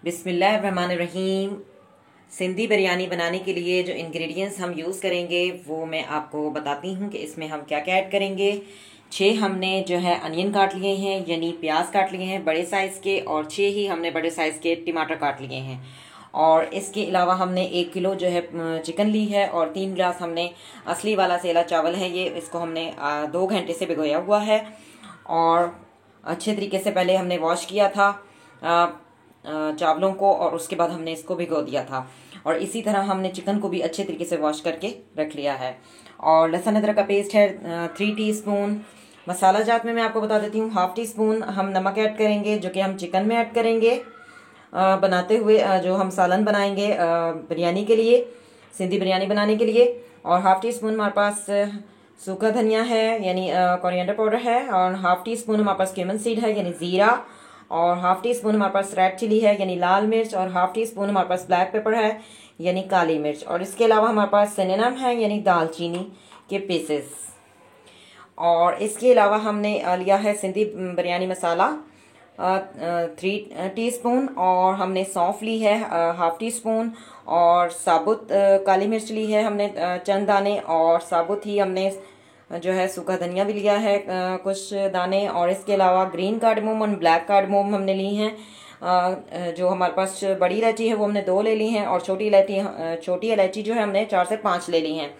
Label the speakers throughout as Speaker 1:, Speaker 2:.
Speaker 1: बिस्मिल्लाहिर्रहमानिर्रहीम। सिंधी बिरयानी बनाने के लिए जो इंग्रेडिएंट्स हम यूज़ करेंगे वो मैं आपको बताती हूँ कि इसमें हम क्या क्या ऐड करेंगे। 6 हमने जो है अनियन काट लिए हैं, यानी प्याज काट लिए हैं बड़े साइज़ के, और 6 ही हमने बड़े साइज़ के टमाटर काट लिए हैं। और इसके अलावा हमने 1 किलो जो है चिकन ली है, और 3 गिलास हमने असली वाला सेला चावल है, ये इसको हमने 2 घंटे से भिगोया हुआ है। और अच्छे तरीके से पहले हमने वॉश किया था चावलों को, और उसके बाद हमने इसको भिगो दिया था। और इसी तरह हमने चिकन को भी अच्छे तरीके से वॉश करके रख लिया है। और लहसुन अदरक का पेस्ट है 3 टीस्पून। मसाला जात में मैं आपको बता देती हूँ, 1/2 टीस्पून हम नमक ऐड करेंगे, जो कि हम चिकन में ऐड करेंगे बनाते हुए जो हम सालन बनाएंगे बिरयानी के लिए, सिंधी बिरयानी बनाने के लिए। और 1/2 टीस्पून हमारे पास सूखा धनिया है, यानी कोरिएंडर पाउडर है। और 1/2 टीस्पून हमारे पास क्यूमिन सीड है, यानी ज़ीरा। और 1/2 टीस्पून हमारे पास रेड चिली है, यानी लाल मिर्च। और 1/2 टीस्पून हमारे पास ब्लैक पेपर है, यानी काली मिर्च। और इसके अलावा हमारे पास सिनेमन है, यानी दालचीनी के पीसेस। और इसके अलावा हमने लिया है सिंधी बिरयानी मसाला 3 टीस्पून। और हमने सौंफ ली है 1/2 टीस्पून। और साबुत काली मिर्च ली है हमने चंद दाने। और साबुत ही हमने जो है सूखा धनिया भी लिया है कुछ दाने। और इसके अलावा ग्रीन कार्डमोम और ब्लैक कार्डमोम हमने ली हैं। जो हमारे पास बड़ी इलायची है वो हमने 2 ले ली हैं, और छोटी इलायची जो है हमने 4 से 5 ले ली हैं।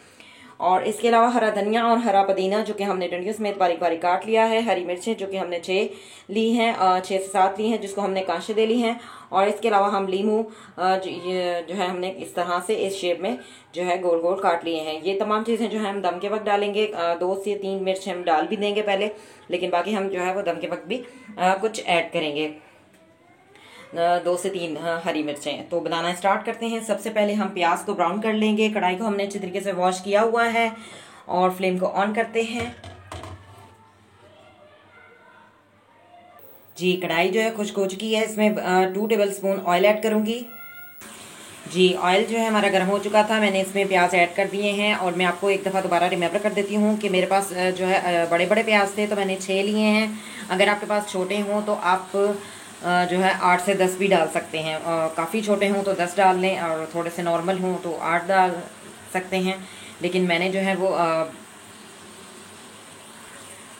Speaker 1: और इसके अलावा हरा धनिया और हरा पुदीना, जो कि हमने डंडियों समेत बारीक बारीक काट लिया है। हरी मिर्चें, जो कि हमने 6 ली हैं, 6 से 7 ली हैं, जिसको हमने कांशे दे ली हैं। और इसके अलावा हम लीमू जो है हमने इस तरह से इस शेप में जो है गोल गोल काट लिए हैं। ये तमाम चीज़ें जो है हम दम के वक्त डालेंगे। 2 से 3 मिर्च हम डाल भी देंगे पहले, लेकिन बाकी हम जो है वो दम के वक्त भी कुछ ऐड करेंगे, 2 से 3 हरी मिर्चें। तो बनाना स्टार्ट करते हैं। सबसे पहले हम प्याज को ब्राउन कर लेंगे। कढ़ाई को हमने अच्छी तरीके से वॉश किया हुआ है, और फ्लेम को ऑन करते हैं। जी, कढ़ाई जो है खुश्क हो चुकी है। इसमें 2 टेबल स्पून ऑयल ऐड करूंगी। जी, ऑयल जो है हमारा गर्म हो चुका था। मैंने इसमें प्याज ऐड कर दिए हैं। और मैं आपको एक दफ़ा दोबारा रिमेंबर कर देती हूँ कि मेरे पास जो है बड़े बड़े प्याज थे, तो मैंने 6 लिए हैं। अगर आपके पास छोटे हों तो आप जो है 8 से 10 भी डाल सकते हैं। काफ़ी छोटे हों तो 10 डाल लें, और थोड़े से नॉर्मल हों तो 8 डाल सकते हैं। लेकिन मैंने जो है वो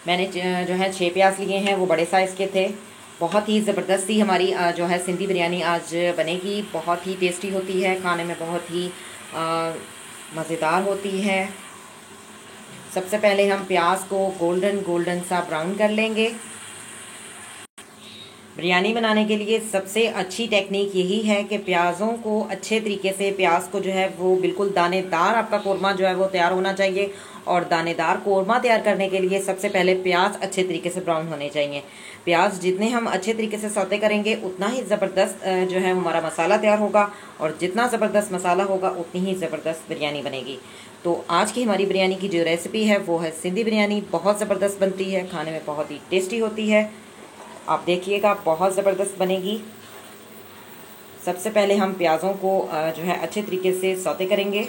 Speaker 1: मैंने जो है 6 प्याज लिए हैं, वो बड़े साइज़ के थे। बहुत ही ज़बरदस्ती हमारी जो है सिंधी बिरयानी आज बनेगी। बहुत ही टेस्टी होती है, खाने में बहुत ही मज़ेदार होती है। सबसे पहले हम प्याज को गोल्डन गोल्डन सा ब्राउन कर लेंगे। बिरयानी बनाने के लिए सबसे अच्छी टेक्निक यही है कि प्याज़ों को अच्छे तरीके से, प्याज को जो है वो बिल्कुल दानेदार, आपका कोरमा जो है वो तैयार होना चाहिए। और दानेदार कोरमा तैयार करने के लिए सबसे पहले प्याज अच्छे तरीके से ब्राउन होने चाहिए। प्याज जितने हम अच्छे तरीके से सौते करेंगे, उतना ही ज़बरदस्त जो है हमारा मसाला तैयार होगा। और जितना ज़बरदस्त मसाला होगा, उतनी ही ज़बरदस्त बिरयानी बनेगी। तो आज की हमारी बिरयानी की जो रेसिपी है वो है सिंधी बिरयानी। बहुत ज़बरदस्त बनती है, खाने में बहुत ही टेस्टी होती है। आप देखिएगा, बहुत ज़बरदस्त बनेगी। सबसे पहले हम प्याज़ों को जो है अच्छे तरीके से सौते करेंगे।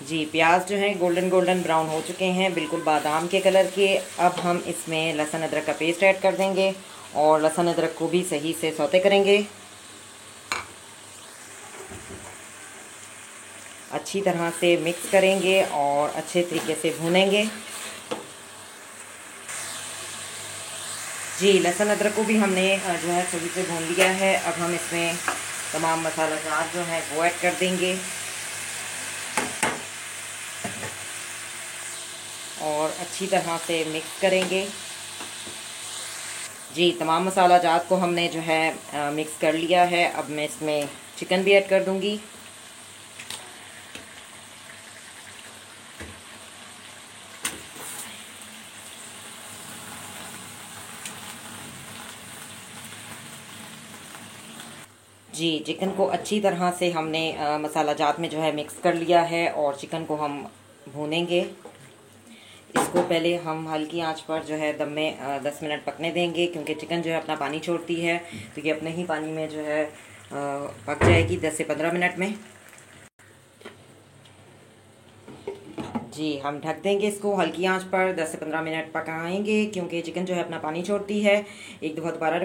Speaker 1: जी, प्याज जो है गोल्डन गोल्डन ब्राउन हो चुके हैं, बिल्कुल बादाम के कलर के। अब हम इसमें लहसुन अदरक का पेस्ट ऐड कर देंगे, और लहसुन अदरक को भी सही से सौते करेंगे। अच्छी तरह से मिक्स करेंगे और अच्छे तरीके से भूनेंगे। जी, लहसुन अदरक को भी हमने जो है सही से भून लिया है। अब हम इसमें तमाम मसाला जार जो है वो ऐड कर देंगे, और अच्छी तरह से मिक्स करेंगे। जी, तमाम मसाला जात को हमने जो है मिक्स कर लिया है। अब मैं इसमें चिकन भी ऐड कर दूंगी। जी, चिकन को अच्छी तरह से हमने मसाला जात में जो है मिक्स कर लिया है, और चिकन को हम भूनेंगे। इसको पहले हम हल्की आंच पर जो है दम में 10 मिनट पकने देंगे, क्योंकि चिकन जो है अपना पानी छोड़ती है, तो ये अपने ही पानी में जो है पक जाएगी 10 से 15 मिनट में। जी हम ढक देंगे इसको, हल्की आंच पर 10 से 15 मिनट पकाएंगे, क्योंकि चिकन जो है अपना पानी छोड़ती है। एक दफ़ा दोबारा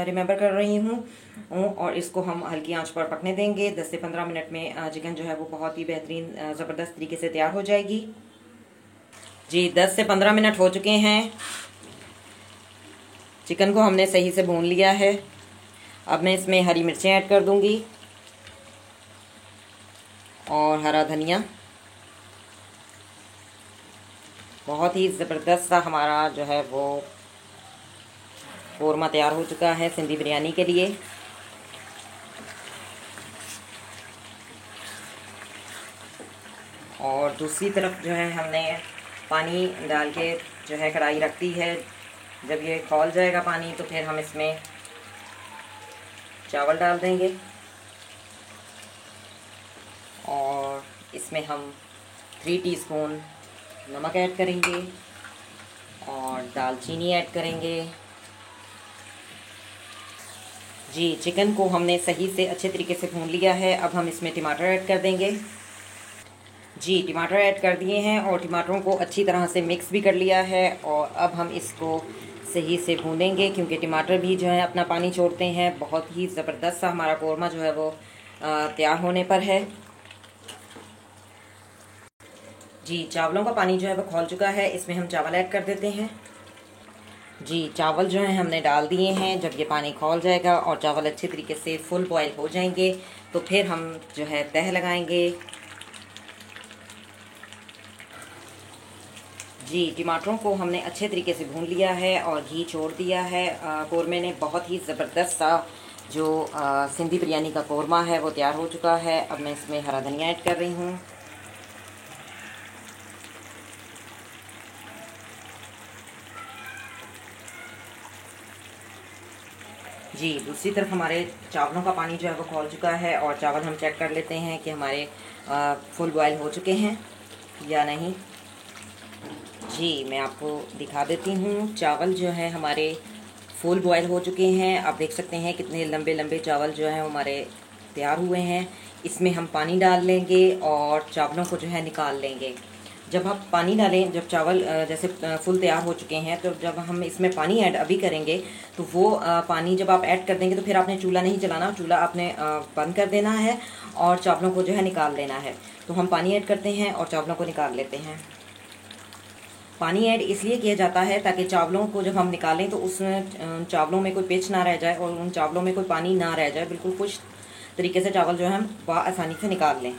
Speaker 1: रिमेंबर कर रही हूँ। और इसको हम हल्की आंच पर पकने देंगे। 10 से 15 मिनट में चिकन जो है वो बहुत ही बेहतरीन ज़बरदस्त तरीके से तैयार हो जाएगी। जी 10 से 15 मिनट हो चुके हैं। चिकन को हमने सही से भून लिया है। अब मैं इसमें हरी मिर्चें ऐड कर दूंगी और हरा धनिया। बहुत ही ज़बरदस्त सा हमारा जो है वो कोरमा तैयार हो चुका है सिंधी बिरयानी के लिए। और दूसरी तरफ जो है हमने पानी डाल के जो है कढ़ाई रख दी है। जब ये खौल जाएगा पानी तो फिर हम इसमें चावल डाल देंगे और इसमें हम 3 टीस्पून नमक ऐड करेंगे और दालचीनी ऐड करेंगे। जी चिकन को हमने सही से अच्छे तरीके से भून लिया है। अब हम इसमें टमाटर ऐड कर देंगे। जी टमाटर ऐड कर दिए हैं और टमाटरों को अच्छी तरह से मिक्स भी कर लिया है। और अब हम इसको सही से भूनेंगे, क्योंकि टमाटर भी जो है अपना पानी छोड़ते हैं। बहुत ही ज़बरदस्त सा हमारा कोरमा जो है वो तैयार होने पर है। जी चावलों का पानी जो है वो खौल चुका है। इसमें हम चावल ऐड कर देते हैं। जी चावल जो है हमने डाल दिए हैं। जब ये पानी खौल जाएगा और चावल अच्छे तरीके से फुल बॉयल हो जाएंगे तो फिर हम जो है तह लगाएंगे। जी टमाटरों को हमने अच्छे तरीके से भून लिया है और घी छोड़ दिया है। कोरमे ने बहुत ही ज़बरदस्त सा जो सिंधी बिरयानी का कोरमा है वो तैयार हो चुका है। अब मैं इसमें हरा धनिया ऐड कर रही हूँ। जी दूसरी तरफ हमारे चावलों का पानी जो है वो खौल चुका है और चावल हम चेक कर लेते हैं कि हमारे फुल बॉयल हो चुके हैं या नहीं। जी मैं आपको दिखा देती हूँ। चावल जो है हमारे फुल बॉयल हो चुके हैं। आप देख सकते हैं कितने लंबे लंबे चावल जो हैं हमारे तैयार हुए हैं। इसमें हम पानी डाल लेंगे और चावलों को जो है निकाल लेंगे। जब आप पानी डालें, जब चावल जैसे फुल तैयार हो चुके हैं, तो जब हम इसमें पानी ऐड अभी करेंगे तो वो पानी जब आप ऐड कर देंगे तो फिर आपने चूल्हा नहीं चलाना, चूल्हा आपने बंद कर देना है और चावलों को जो है निकाल लेना है। तो हम पानी ऐड करते हैं और चावलों को निकाल लेते हैं। पानी ऐड इसलिए किया जाता है ताकि चावलों को जब हम निकालें तो उसमें चावलों में कोई पिच ना रह जाए और उन चावलों में कोई पानी ना रह जाए। बिल्कुल खुश तरीके से चावल जो है हम आसानी से निकाल लें।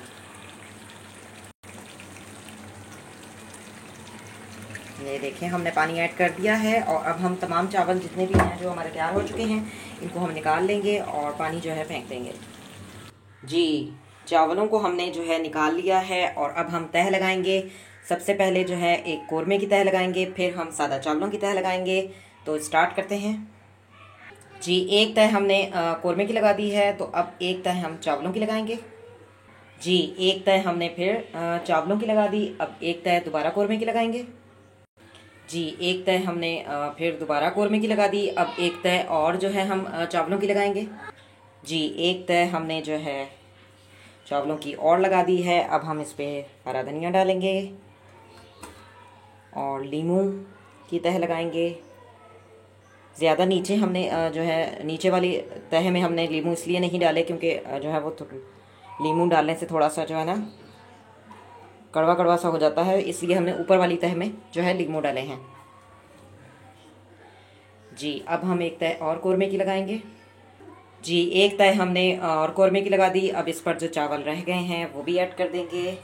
Speaker 1: ये देखें हमने पानी ऐड कर दिया है और अब हम तमाम चावल जितने भी हैं जो हमारे तैयार हो चुके हैं इनको हम निकाल लेंगे और पानी जो है फेंक देंगे। जी चावलों को हमने जो है निकाल लिया है और अब हम तह लगाएंगे। सबसे पहले जो है एक कोरमे की तह लगाएंगे, फिर हम सादा चावलों की तह लगाएंगे। तो स्टार्ट करते हैं। जी एक तह हमने कोरमे की लगा दी है, तो अब एक तह हम चावलों की लगाएंगे। जी एक तह हमने फिर चावलों की लगा दी, अब एक तह दोबारा कोरमे की लगाएंगे। जी एक तह हमने फिर दोबारा कोरमे की लगा दी, अब एक तह और जो है हम चावलों की लगाएंगे। जी एक तह हमने जो है चावलों की और लगा दी है। अब हम इस पर हरा धनिया डालेंगे और लीमू की तह लगाएंगे। ज़्यादा नीचे हमने जो है नीचे वाली तह में हमने लीमू इसलिए नहीं डाले क्योंकि जो है वो लीमू डालने से थोड़ा सा जो है ना कड़वा कड़वा सा हो जाता है, इसलिए हमने ऊपर वाली तह में जो है लीमू डाले हैं। जी अब हम एक तह और कोरमे की लगाएंगे। जी एक तह हमने और कोरमे की लगा दी, अब इस पर जो चावल रह गए हैं वो भी ऐड कर देंगे।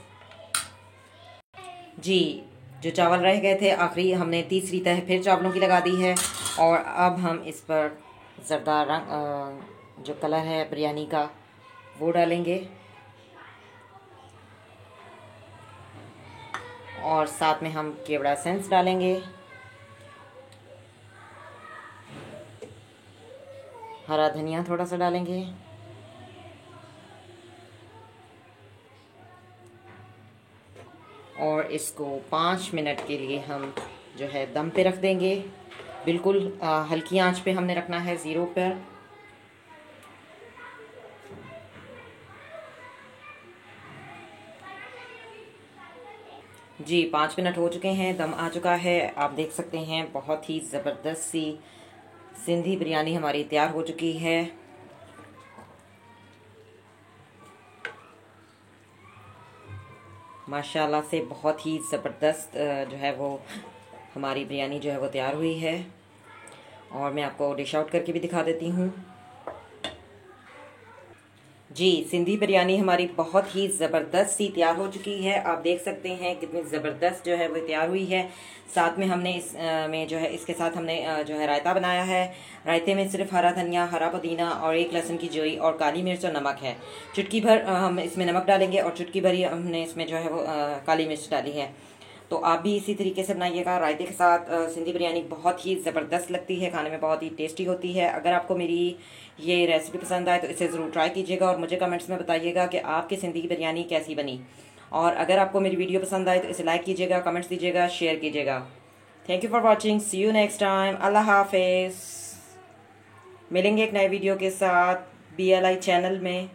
Speaker 1: जी जो चावल रह गए थे आखिरी हमने तीसरी तह फिर चावलों की लगा दी है और अब हम इस पर ज़रदा रंग जो कलर है बिरयानी का वो डालेंगे और साथ में हम केवड़ा एसेंस डालेंगे। हरा धनिया थोड़ा सा डालेंगे और इसको 5 मिनट के लिए हम जो है दम पे रख देंगे। बिल्कुल हल्की आंच पे हमने रखना है, 0 पर। जी 5 मिनट हो चुके हैं, दम आ चुका है। आप देख सकते हैं बहुत ही ज़बरदस्त सी सिंधी बिरयानी हमारी तैयार हो चुकी है। माशाल्लाह से बहुत ही ज़बरदस्त जो है वो हमारी बिरयानी जो है वो तैयार हुई है। और मैं आपको डिश आउट करके भी दिखा देती हूँ। जी सिंधी बिरयानी हमारी बहुत ही ज़बरदस्त सी तैयार हो चुकी है। आप देख सकते हैं कितनी ज़बरदस्त जो है वो तैयार हुई है। साथ में हमने इस में जो है इसके साथ हमने जो है रायता बनाया है। रायते में सिर्फ हरा धनिया, हरा पुदीना और एक लहसुन की जोई और काली मिर्च और नमक है। चुटकी भर हम इसमें नमक डालेंगे और चुटकी भर ही हमने इसमें जो है वो काली मिर्च डाली है। तो आप भी इसी तरीके से बनाइएगा। रायते के साथ सिंधी बिरयानी बहुत ही ज़बरदस्त लगती है, खाने में बहुत ही टेस्टी होती है। अगर आपको मेरी ये रेसिपी पसंद आए तो इसे ज़रूर ट्राई कीजिएगा और मुझे कमेंट्स में बताइएगा कि आपकी सिंधी बिरयानी कैसी बनी। और अगर आपको मेरी वीडियो पसंद आए तो इसे लाइक कीजिएगा, कमेंट्स दीजिएगा, शेयर कीजिएगा। Thank you for watching. See you next time. अल्लाह हाफिज़। मिलेंगे एक नए वीडियो के साथ BLI चैनल में।